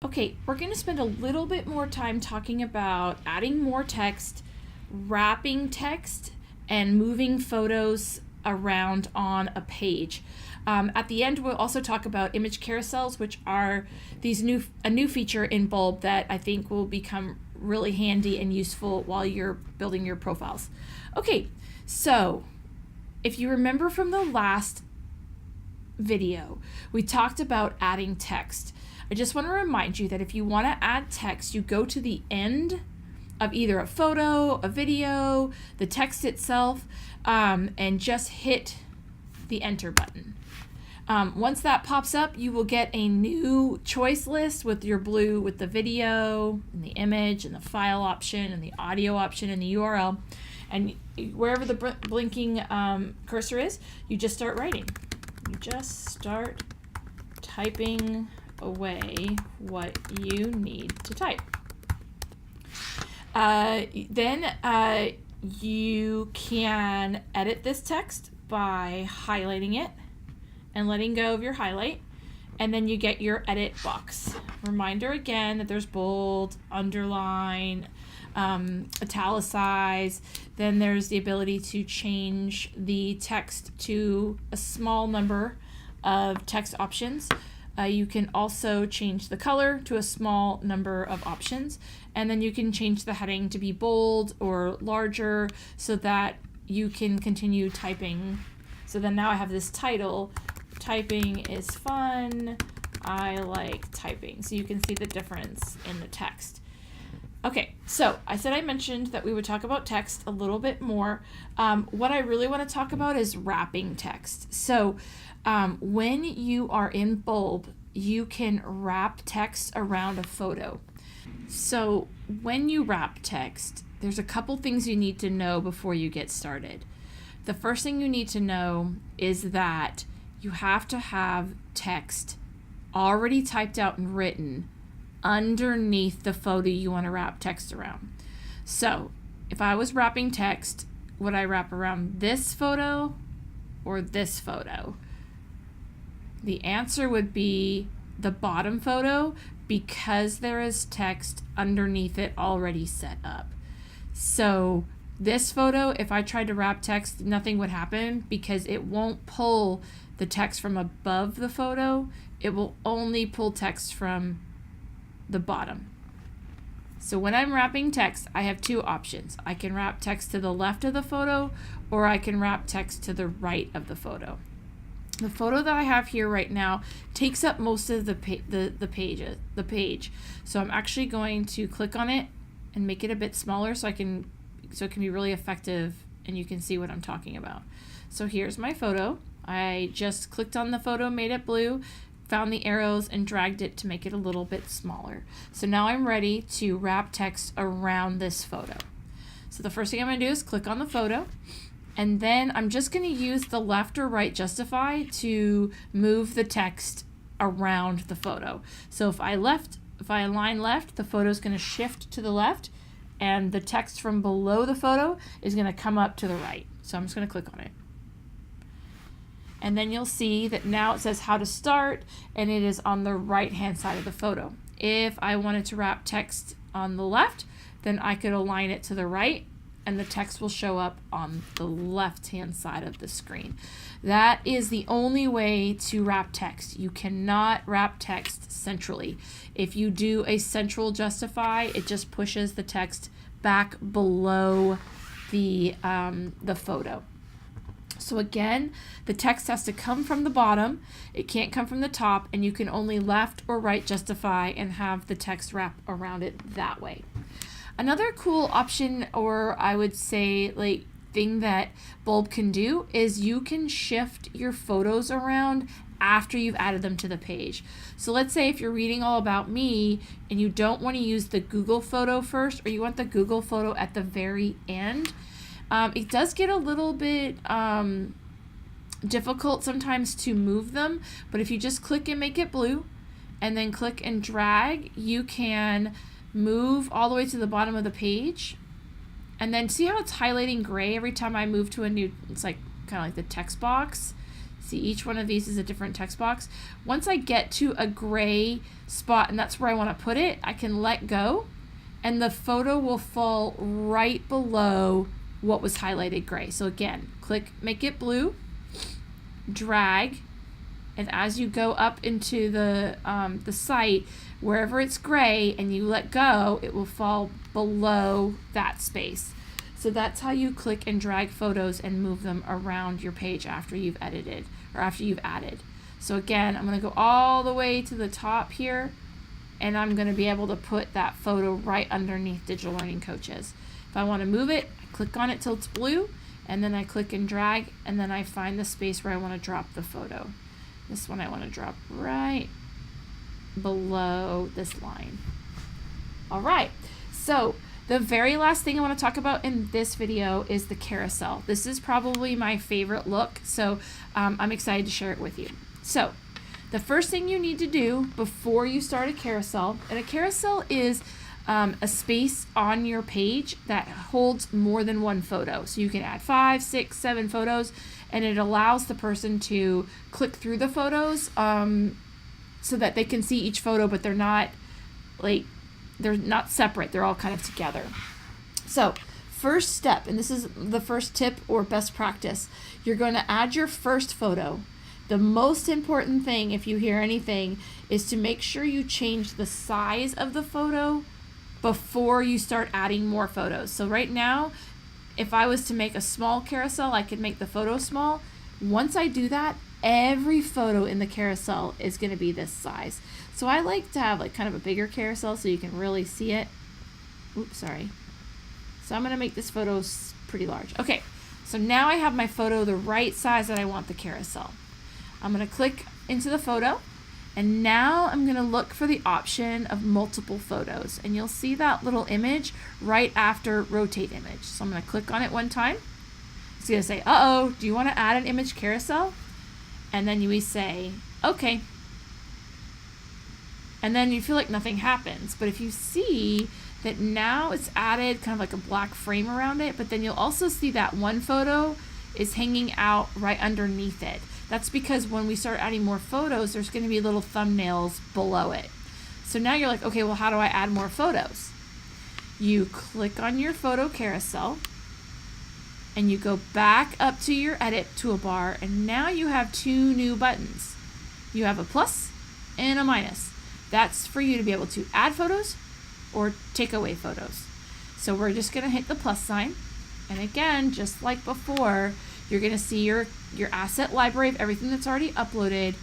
Okay, we're going to spend a little bit more time talking about adding more text, wrapping text, and moving photos around on a page. At the end, we'll also talk about image carousels, which are a new feature in Bulb that I think will become really handy and useful while you're building your profiles. Okay, so if you remember from the last video, we talked about adding text. I just want to remind you that if you want to add text, you go to the end of either a photo, a video, the text itself, and just hit the enter button. Once that pops up, you will get a new choice list with your blue with the video and the image and the file option and the audio option and the URL. And wherever the blinking cursor is, you just start writing. You just start typing away what you need to type. Then you can edit this text by highlighting it and letting go of your highlight, and then you get your edit box. Reminder again that there's bold, underline, italicize. Then there's the ability to change the text to a small number of text options. You can also change the color to a small number of options, and then you can change the heading to be bold or larger so that you can continue typing. So then now I have this title, Typing is Fun, I Like Typing. So you can see the difference in the text. Okay, so I mentioned that we would talk about text a little bit more. What I really want to talk about is wrapping text. So when you are in Bulb, you can wrap text around a photo. So when you wrap text, there's a couple things you need to know before you get started. The first thing you need to know is that you have to have text already typed out and written underneath the photo you want to wrap text around. So if I was wrapping text, would I wrap around this photo or this photo? The answer would be the bottom photo, because there is text underneath it already set up. So this photo, if I tried to wrap text, nothing would happen because it won't pull the text from above the photo. It will only pull text from the bottom. So when I'm wrapping text, I have two options. I can wrap text to the left of the photo, or I can wrap text to the right of the photo. The photo that I have here right now takes up most of the page. So I'm actually going to click on it and make it a bit smaller so it can be really effective and you can see what I'm talking about. So here's my photo. I just clicked on the photo, made it blue, found the arrows and dragged it to make it a little bit smaller. So now I'm ready to wrap text around this photo. So the first thing I'm going to do is click on the photo, and then I'm just going to use the left or right justify to move the text around the photo. So if I align left, the photo is going to shift to the left, and the text from below the photo is going to come up to the right. So I'm just going to click on it. And then you'll see that now it says how to start, and it is on the right hand side of the photo. If I wanted to wrap text on the left, then I could align it to the right, and the text will show up on the left hand side of the screen. That is the only way to wrap text. You cannot wrap text centrally. If you do a central justify, it just pushes the text back below the photo. So again, the text has to come from the bottom, it can't come from the top, and you can only left or right justify and have the text wrap around it that way. Another cool option, or I would say thing that Bulb can do, is you can shift your photos around after you've added them to the page. So let's say if you're reading all about me and you don't want to use the Google photo first, or you want the Google photo at the very end, it does get a little bit difficult sometimes to move them, but if you just click and make it blue and then click and drag, you can move all the way to the bottom of the page. And then see how it's highlighting gray every time I move to a new, it's like kind of like the text box. See, each one of these is a different text box. Once I get to a gray spot, and that's where I want to put it, I can let go, and the photo will fall right below what was highlighted gray. So again, click make it blue, drag, and as you go up into the site, wherever it's gray and you let go, it will fall below that space. So that's how you click and drag photos and move them around your page after you've edited or after you've added. So again, I'm going to go all the way to the top here, and I'm going to be able to put that photo right underneath Digital Learning Coaches. If I want to move it, I click on it till it's blue, and then I click and drag, and then I find the space where I want to drop the photo. This one I want to drop right below this line. All right, so the very last thing I want to talk about in this video is the carousel. This is probably my favorite look, so I'm excited to share it with you. So the first thing you need to do before you start a carousel, and a carousel is a space on your page that holds more than one photo. So you can add 5, 6, 7 photos, and it allows the person to click through the photos so that they can see each photo, but they're not separate. They're all kind of together. So first step, and this is the first tip or best practice, you're going to add your first photo. The most important thing, if you hear anything, is to make sure you change the size of the photo before you start adding more photos. So right now, if I was to make a small carousel, I could make the photo small. Once I do that, every photo in the carousel is going to be this size. So I like to have like kind of a bigger carousel so you can really see it. Oops, sorry. So I'm going to make this photo pretty large. Okay, so now I have my photo the right size that I want the carousel. I'm going to click into the photo, and now I'm going to look for the option of multiple photos, and you'll see that little image right after rotate image. So I'm going to click on it one time. It's going to say, uh-oh, do you want to add an image carousel? And then you say, okay. And then you feel like nothing happens. But if you see that now it's added kind of like a black frame around it, but then you'll also see that one photo is hanging out right underneath it. That's because when we start adding more photos, there's going to be little thumbnails below it. So now you're like, okay, well, how do I add more photos? You click on your photo carousel, and you go back up to your edit toolbar, and now you have 2 new buttons. You have a plus and a minus. That's for you to be able to add photos or take away photos. So we're just going to hit the plus sign, and again, just like before, you're going to see your asset library of everything that's already uploaded,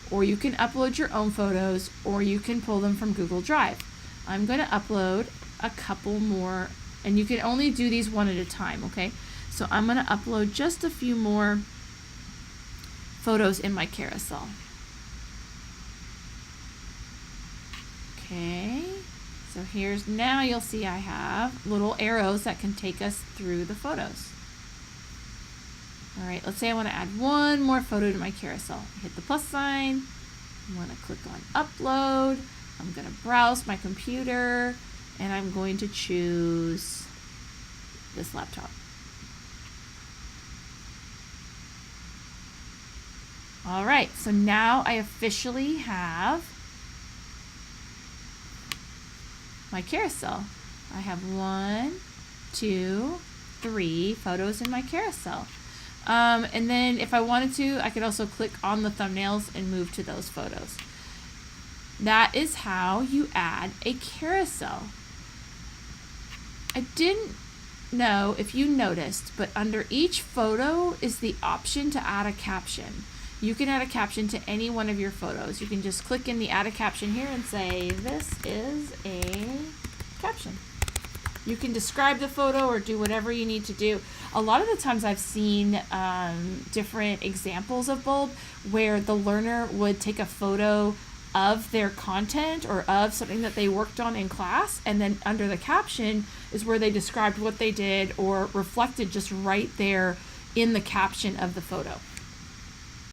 or you can upload your own photos, or you can pull them from Google Drive. I'm going to upload a couple more, and you can only do these one at a time, okay? So I'm going to upload just a few more photos in my carousel. Okay, so now you'll see I have little arrows that can take us through the photos. All right, let's say I want to add one more photo to my carousel. Hit the plus sign. I'm going to click on upload. I'm going to browse my computer, and I'm going to choose this laptop. All right, so now I officially have my carousel. I have 1, 2, 3 photos in my carousel. And then if I wanted to, I could also click on the thumbnails and move to those photos. That is how you add a carousel. I didn't know if you noticed, but under each photo is the option to add a caption. You can add a caption to any one of your photos. You can just click in the add a caption here and say, this is a caption. You can describe the photo or do whatever you need to do. A lot of the times I've seen different examples of Bulb where the learner would take a photo of their content or of something that they worked on in class, and then under the caption is where they described what they did or reflected just right there in the caption of the photo.